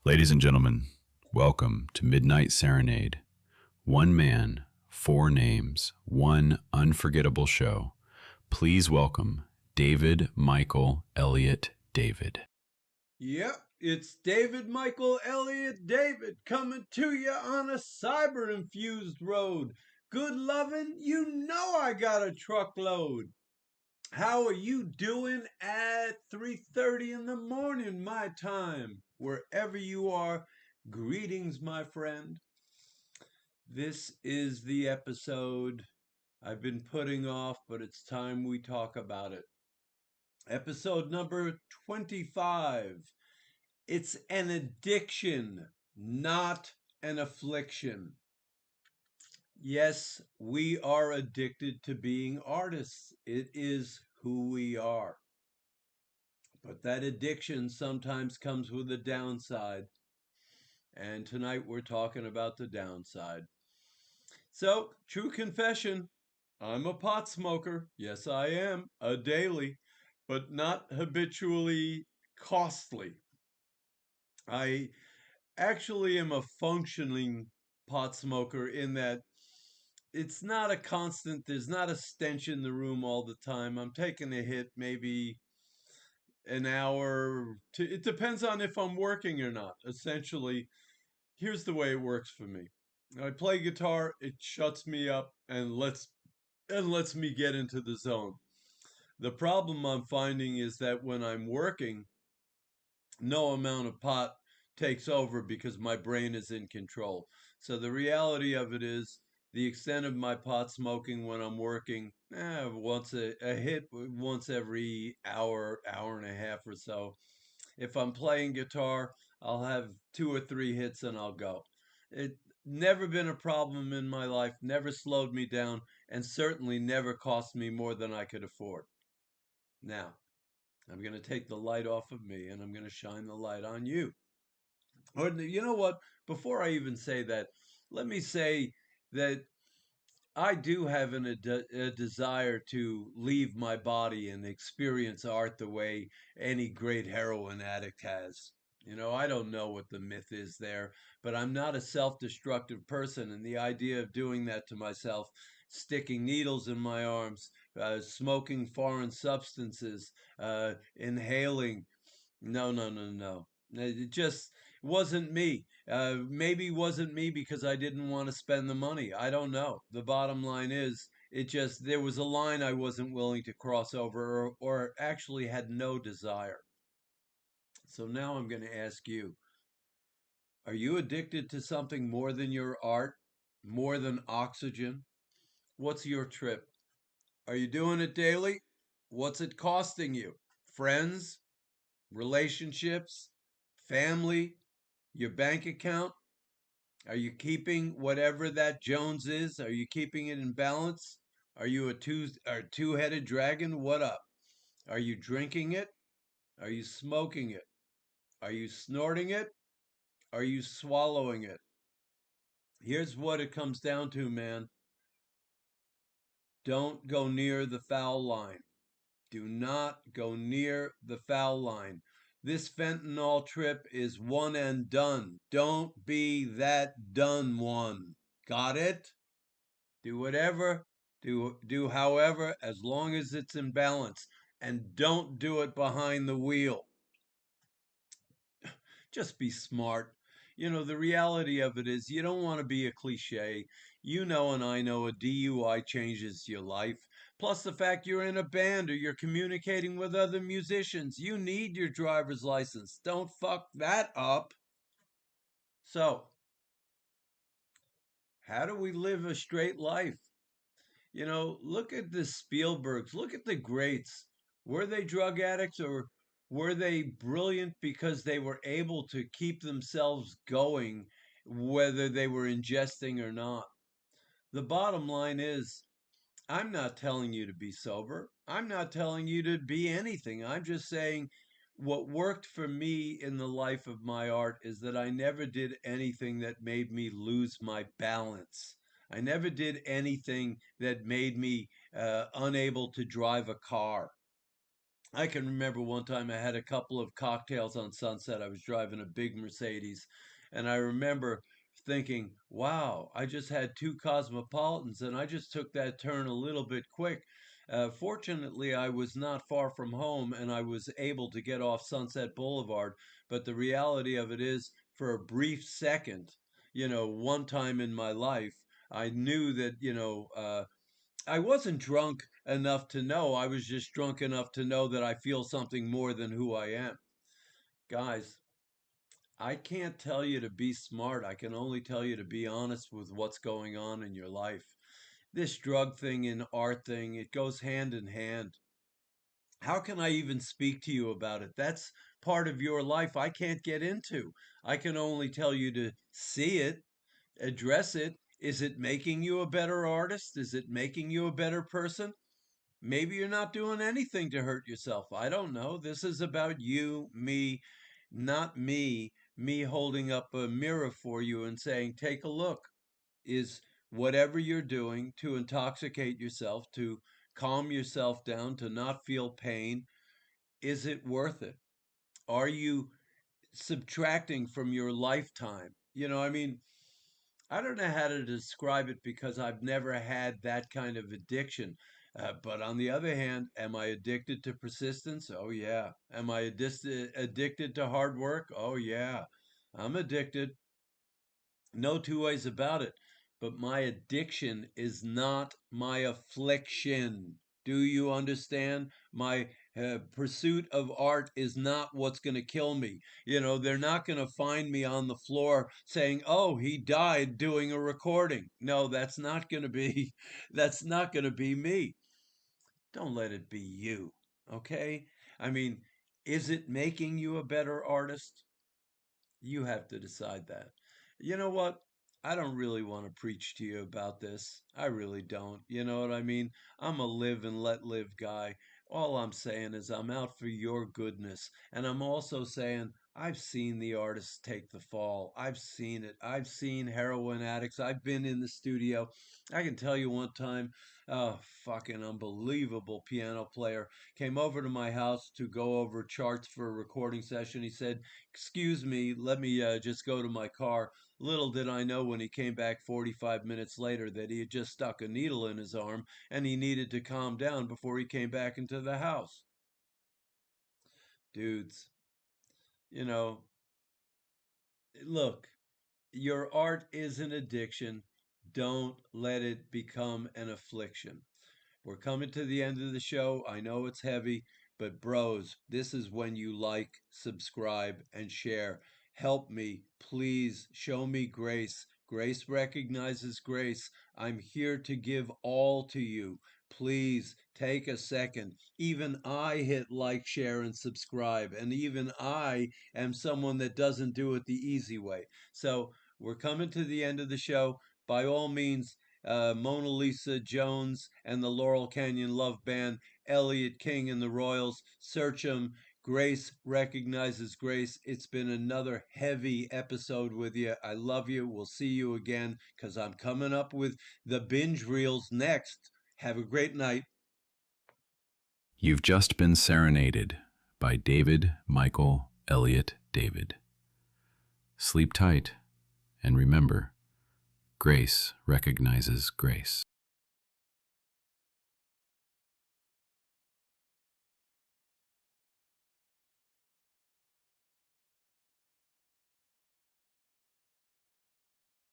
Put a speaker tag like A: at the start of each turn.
A: Ladies and gentlemen, welcome to Midnight Serenade. One man, four names, one unforgettable show. Please welcome David Michael Elliot David.
B: Yep, it's David Michael Elliot David coming to you on a cyber-infused road. Good lovin', you know I got a truckload. How are you doing at 3:30 in the morning my time? Wherever you are, greetings my friend. This is the episode I've been putting off, but it's time we talk about it. Episode number 25. It's an addiction, not an affliction. Yes, we are addicted to being artists. It is who we are. But that addiction sometimes comes with a downside. And tonight we're talking about the downside. So, true confession, I'm a pot smoker. Yes, I am, a daily, but not habitually costly. I actually am a functioning pot smoker in that it's not a constant, there's not a stench in the room all the time. I'm taking a hit maybe an hour. It depends on if I'm working or not. Essentially, here's the way it works for me. I play guitar, it shuts me up and lets me get into the zone. The problem I'm finding is that when I'm working, no amount of pot takes over because my brain is in control. So the reality of it is the extent of my pot smoking when I'm working, once a hit once every hour, hour and a half or so. If I'm playing guitar, I'll have two or three hits and I'll go. It never been a problem in my life, never slowed me down, and certainly never cost me more than I could afford. Now, I'm going to take the light off of me and I'm going to shine the light on you. Or you know what? Before I even say that, let me say that I do have a desire to leave my body and experience art the way any great heroin addict has. I don't know what the myth is there, but I'm not a self-destructive person, and the idea of doing that to myself, sticking needles in my arms, smoking foreign substances, inhaling, no, no, no, no. It just wasn't me. Maybe wasn't me because I didn't want to spend the money. I don't know. The bottom line is, there was a line I wasn't willing to cross over or actually had no desire. So now I'm going to ask you, are you addicted to something more than your art, more than oxygen? What's your trip? Are you doing it daily? What's it costing you? Friends, relationships, family, your bank account? Are you keeping whatever that Jones is? Are you keeping it in balance? Are you a two-headed dragon? What up? Are you drinking it? Are you smoking it? Are you snorting it? Are you swallowing it? Here's what it comes down to, man. Don't go near the foul line. Do not go near the foul line. This fentanyl trip is one and done. Don't be that done one. Got it? Do whatever, do however, as long as it's in balance. And don't do it behind the wheel. Just be smart. The reality of it is you don't want to be a cliche. You know, and I know a DUI changes your life. Plus the fact you're in a band or you're communicating with other musicians. You need your driver's license. Don't fuck that up. So, how do we live a straight life? Look at the Spielbergs, look at the greats. Were they drug addicts or were they brilliant because they were able to keep themselves going, whether they were ingesting or not? The bottom line is, I'm not telling you to be sober. I'm not telling you to be anything. I'm just saying what worked for me in the life of my art is that I never did anything that made me lose my balance. I never did anything that made me unable to drive a car. I can remember one time I had a couple of cocktails on Sunset. I was driving a big Mercedes, and I remember thinking, wow, I just had two Cosmopolitans and I just took that turn a little bit quick. Fortunately, I was not far from home and I was able to get off Sunset Boulevard. But the reality of it is, for a brief second, one time in my life, I knew that, I wasn't drunk enough to know. I was just drunk enough to know that I feel something more than who I am. Guys, I can't tell you to be smart. I can only tell you to be honest with what's going on in your life. This drug thing and art thing, it goes hand in hand. How can I even speak to you about it? That's part of your life I can't get into. I can only tell you to see it, address it. Is it making you a better artist? Is it making you a better person? Maybe you're not doing anything to hurt yourself. I don't know. This is about you, me, not me holding up a mirror for you and saying, take a look. Is whatever you're doing to intoxicate yourself, to calm yourself down, to not feel pain, is it worth it? Are you subtracting from your lifetime? I mean, I don't know how to describe it because I've never had that kind of addiction. But on the other hand, am I addicted to persistence? Oh, yeah. Am I addicted to hard work? Oh, yeah. I'm addicted. No two ways about it. But my addiction is not my affliction. Do you understand? My pursuit of art is not what's going to kill me. They're not going to find me on the floor saying, "Oh, he died doing a recording." No, that's not going to be that's not going to be me. Don't let it be you. Okay? I mean, is it making you a better artist? You have to decide that. You know what? I don't really want to preach to you about this. I really don't. You know what I mean? I'm a live and let live guy. All I'm saying is I'm out for your goodness. And I'm also saying I've seen the artists take the fall. I've seen it. I've seen heroin addicts. I've been in the studio. I can tell you one time, oh, fucking unbelievable piano player came over to my house to go over charts for a recording session. He said, excuse me, let me just go to my car. Little did I know when he came back 45 minutes later that he had just stuck a needle in his arm and he needed to calm down before he came back into the house. Dudes, you know, look, your art is an addiction. Don't let it become an affliction. We're coming to the end of the show. I know it's heavy, but bros, this is when you like, subscribe, and share. Help me, please. Show me grace. Grace recognizes grace. I'm here to give all to you. Please take a second. Even I hit like, share, and subscribe. And even I am someone that doesn't do it the easy way. So we're coming to the end of the show. By all means, Mona Lisa Jones and the Laurel Canyon Love Band, Elliot King and the Royals. Search them. Grace recognizes grace. It's been another heavy episode with you. I love you. We'll see you again because I'm coming up with the binge reels next. Have a great night.
A: You've just been serenaded by David Michael Elliot David. Sleep tight, and remember, grace recognizes grace.